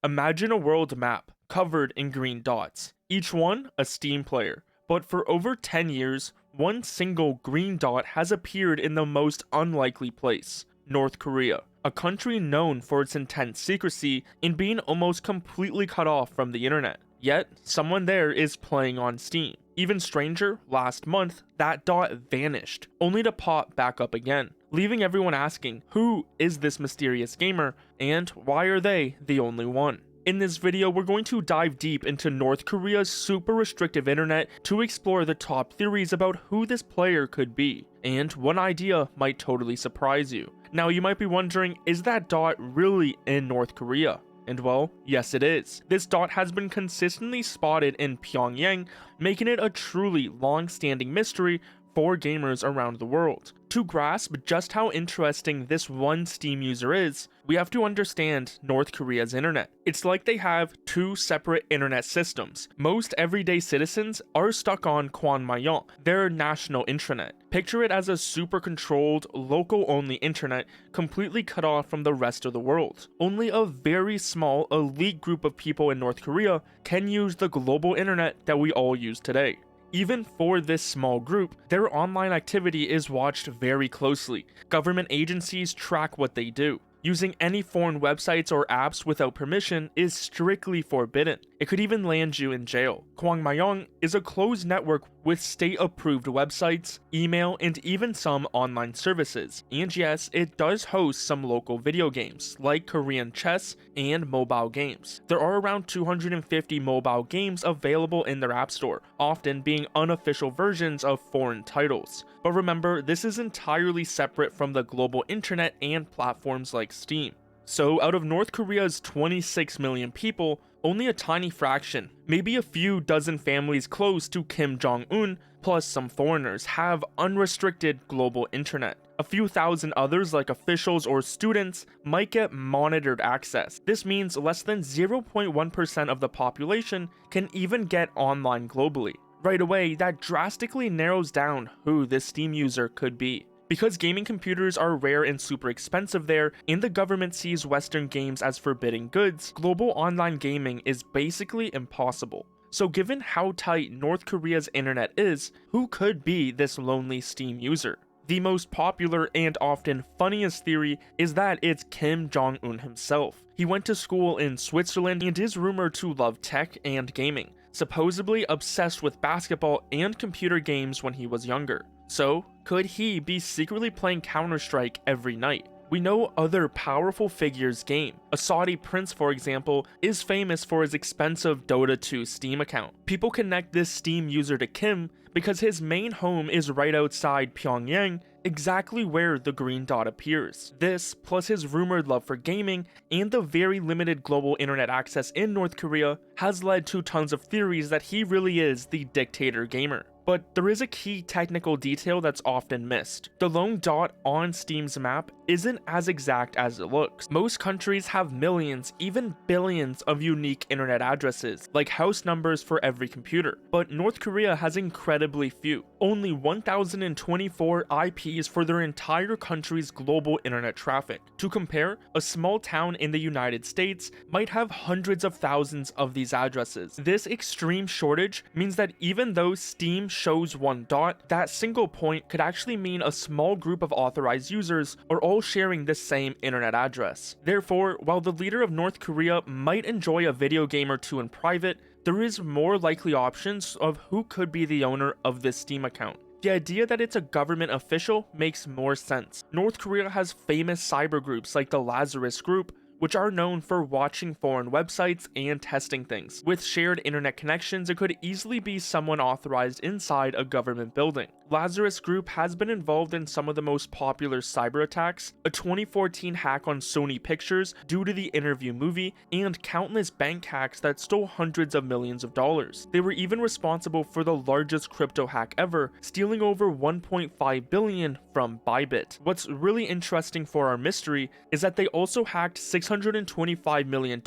Imagine a world map covered in green dots, each one a Steam player. But for over 10 years, one single green dot has appeared in the most unlikely place, North Korea, a country known for its intense secrecy and being almost completely cut off from the internet. Yet, someone there is playing on Steam. Even stranger, last month, that dot vanished, only to pop back up again, leaving everyone asking who is this mysterious gamer and why are they the only one. In this video, we're going to dive deep into North Korea's super restrictive internet to explore the top theories about who this player could be, and one idea might totally surprise you. Now you might be wondering, is that dot really in North Korea? And well, yes it is. This dot has been consistently spotted in Pyongyang, making it a truly long-standing mystery for gamers around the world. To grasp just how interesting this one Steam user is, we have to understand North Korea's internet. It's like they have two separate internet systems. Most everyday citizens are stuck on Kwanmayeon, their national intranet. Picture it as a super controlled, local-only internet completely cut off from the rest of the world. Only a very small, elite group of people in North Korea can use the global internet that we all use today. Even for this small group, their online activity is watched very closely. Government agencies track what they do. Using any foreign websites or apps without permission is strictly forbidden. It could even land you in jail. Kwangmyeong is a closed network with state-approved websites, email, and even some online services. And yes, it does host some local video games, like Korean chess and mobile games. There are around 250 mobile games available in their app store, often being unofficial versions of foreign titles. But remember, this is entirely separate from the global internet and platforms like Steam. So out of North Korea's 26 million people, only a tiny fraction, maybe a few dozen families close to Kim Jong Un, plus some foreigners, have unrestricted global internet. A few thousand others, like officials or students, might get monitored access. This means less than 0.1% of the population can even get online globally. Right away, that drastically narrows down who this Steam user could be. Because gaming computers are rare and super expensive there, and the government sees Western games as forbidden goods, global online gaming is basically impossible. So given how tight North Korea's internet is, who could be this lonely Steam user? The most popular and often funniest theory is that it's Kim Jong Un himself. He went to school in Switzerland and is rumored to love tech and gaming, supposedly obsessed with basketball and computer games when he was younger. So, could he be secretly playing Counter-Strike every night? We know other powerful figures game. A Saudi prince, for example, is famous for his expensive Dota 2 Steam account. People connect this Steam user to Kim because his main home is right outside Pyongyang, exactly where the green dot appears. This, plus his rumored love for gaming and the very limited global internet access in North Korea, has led to tons of theories that he really is the dictator gamer. But there is a key technical detail that's often missed. The lone dot on Steam's map isn't as exact as it looks. Most countries have millions, even billions of unique internet addresses, like house numbers for every computer. But North Korea has incredibly few. Only 1,024 IPs for their entire country's global internet traffic. To compare, a small town in the United States might have hundreds of thousands of these addresses. This extreme shortage means that even though Steam shows one dot, that single point could actually mean a small group of authorized users are all sharing the same internet address. Therefore, while the leader of North Korea might enjoy a video game or two in private, there is more likely options of who could be the owner of this Steam account. The idea that it's a government official makes more sense. North Korea has famous cyber groups like the Lazarus Group, which are known for watching foreign websites and testing things. With shared internet connections, it could easily be someone authorized inside a government building. Lazarus Group has been involved in some of the most popular cyber attacks, a 2014 hack on Sony Pictures due to the Interview movie, and countless bank hacks that stole hundreds of millions of dollars. They were even responsible for the largest crypto hack ever, stealing over 1.5 billion from Bybit. What's really interesting for our mystery is that they also hacked $625 million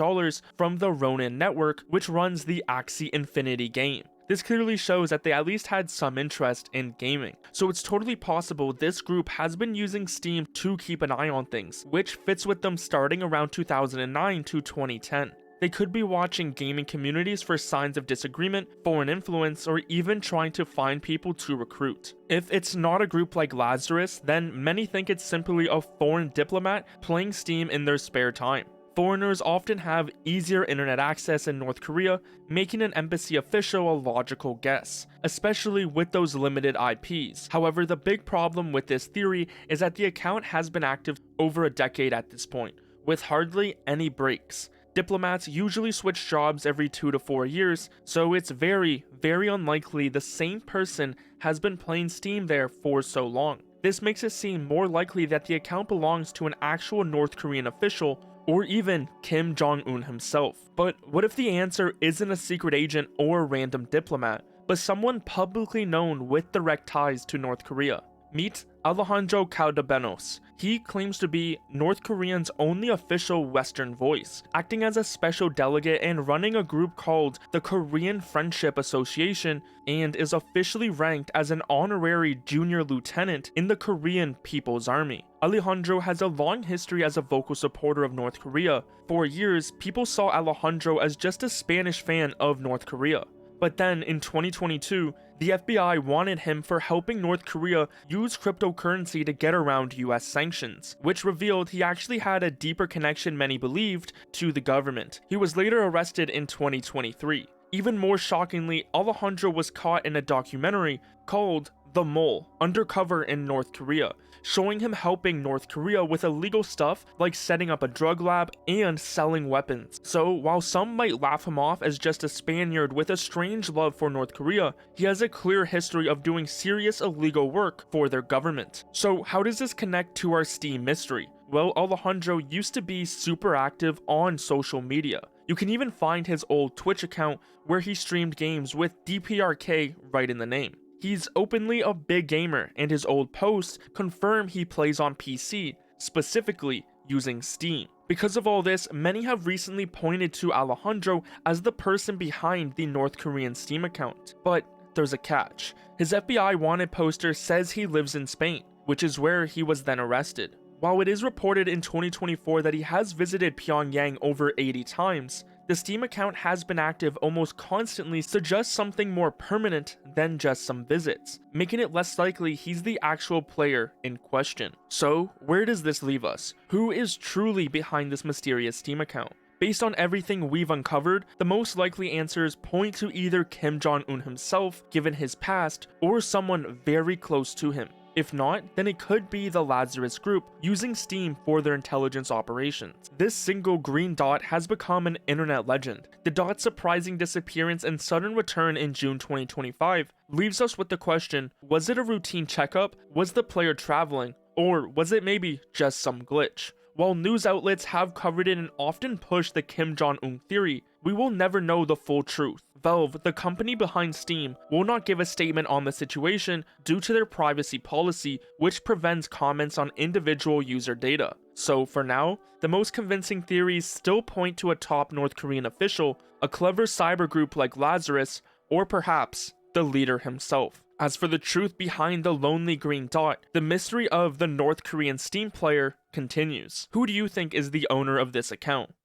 from the Ronin network, which runs the Axie Infinity game. This clearly shows that they at least had some interest in gaming. So it's totally possible this group has been using Steam to keep an eye on things, which fits with them starting around 2009 to 2010. They could be watching gaming communities for signs of disagreement, foreign influence, or even trying to find people to recruit. If it's not a group like Lazarus, then many think it's simply a foreign diplomat playing Steam in their spare time. Foreigners often have easier internet access in North Korea, making an embassy official a logical guess, especially with those limited IPs. However, the big problem with this theory is that the account has been active over a decade at this point, with hardly any breaks. Diplomats usually switch jobs every 2 to 4 years, so it's very unlikely the same person has been playing Steam there for so long. This makes it seem more likely that the account belongs to an actual North Korean official, or even Kim Jong Un himself. But what if the answer isn't a secret agent or a random diplomat, but someone publicly known with direct ties to North Korea? Meet Alejandro Kaenos. He claims to be North Korea's only official Western voice, acting as a special delegate and running a group called the Korean Friendship Association, and is officially ranked as an honorary junior lieutenant in the Korean People's Army. Alejandro has a long history as a vocal supporter of North Korea. For years, people saw Alejandro as just a Spanish fan of North Korea. But then in 2022, the FBI wanted him for helping North Korea use cryptocurrency to get around US sanctions, which revealed he actually had a deeper connection many believed to the government. He was later arrested in 2023. Even more shockingly, Alejandro was caught in a documentary called The Mole, undercover in North Korea, showing him helping North Korea with illegal stuff like setting up a drug lab and selling weapons. So while some might laugh him off as just a Spaniard with a strange love for North Korea, he has a clear history of doing serious illegal work for their government. So how does this connect to our Steam mystery? Well, Alejandro used to be super active on social media. You can even find his old Twitch account where he streamed games with DPRK right in the name. He's openly a big gamer, and his old posts confirm he plays on PC, specifically using Steam. Because of all this, many have recently pointed to Alejandro as the person behind the North Korean Steam account. But there's a catch. His FBI wanted poster says he lives in Spain, which is where he was then arrested. While it is reported in 2024 that he has visited Pyongyang over 80 times, the Steam account has been active almost constantly, suggests something more permanent than just some visits, making it less likely he's the actual player in question. So, where does this leave us? Who is truly behind this mysterious Steam account? Based on everything we've uncovered, the most likely answers point to either Kim Jong Un himself, given his past, or someone very close to him. If not, then it could be the Lazarus Group using Steam for their intelligence operations. This single green dot has become an internet legend. The dot's surprising disappearance and sudden return in June 2025 leaves us with the question, was it a routine checkup, was the player traveling, or was it maybe just some glitch? While news outlets have covered it and often pushed the Kim Jong Un theory, we will never know the full truth. Valve, the company behind Steam, will not give a statement on the situation due to their privacy policy, which prevents comments on individual user data. So for now, the most convincing theories still point to a top North Korean official, a clever cyber group like Lazarus, or perhaps the leader himself. As for the truth behind the lonely green dot, the mystery of the North Korean Steam player continues. Who do you think is the owner of this account?